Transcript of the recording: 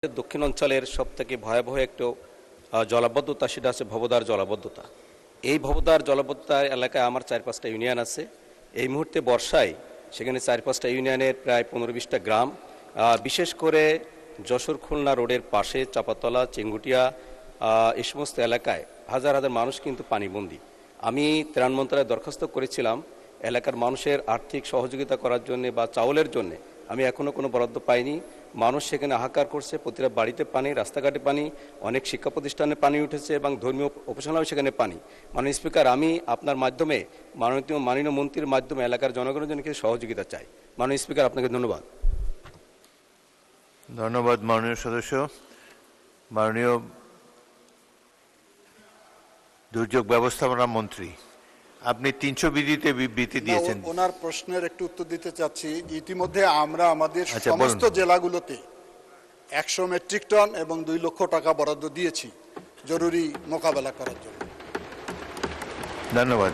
দক্ষিণ অঞ্চলের সবথেকে ভয়াবহ একটু জলাবদ্ধতা, সেটা আছে ভবদার জলাবদ্ধতা। এই ভবদার জলাবদ্ধতা এলাকায় আমার 4-5টা ইউনিয়ন আছে। এই মুহূর্তে বর্ষায় সেখানে 4-5টা ইউনিয়নের প্রায় 15-20টা গ্রাম, বিশেষ করে যশোর খুলনা রোডের পাশে চাপাতলা, চেঙ্গুটিয়া, এই সমস্ত এলাকায় হাজার হাজার মানুষ কিন্তু পানিবন্দী। আমি ত্রাণ মন্ত্রণালয়ে দরখাস্ত করেছিলাম এলাকার মানুষের আর্থিক সহযোগিতা করার জন্য বা চাউলের জন্য। আমি এখনও কোনো বরাদ্দ পাইনি। মানুষ সেখানে হাহাকার করছে, প্রতিটা বাড়িতে পানি, রাস্তাঘাটে পানি, অনেক শিক্ষা প্রতিষ্ঠানে পানি উঠেছে এবং ধর্মীয় উপাসনাও সেখানে পানি। মাননীয় স্পিকার, আমি আপনার মাধ্যমে মাননীয় মন্ত্রীর মাধ্যমে এলাকার জনগণের জন্য কিছু সহযোগিতা চাই। মাননীয় স্পিকার, আপনাকে ধন্যবাদ। ধন্যবাদ মাননীয় সদস্য। মাননীয় দুর্যোগ ব্যবস্থাপনা মন্ত্রী, আপনি 300 বিধিতে বিবৃতি দিয়েছেন। ওনার প্রশ্নের একটু উত্তর দিতে চাচ্ছি। ইতিমধ্যে আমরা আমাদের আচ্ছা, সমস্ত জেলাগুলোতে 100 মেট্রিক টন এবং 2 লক্ষ টাকা বরাদ্দ দিয়েছি জরুরি মোকাবেলা করার জন্য। ধন্যবাদ।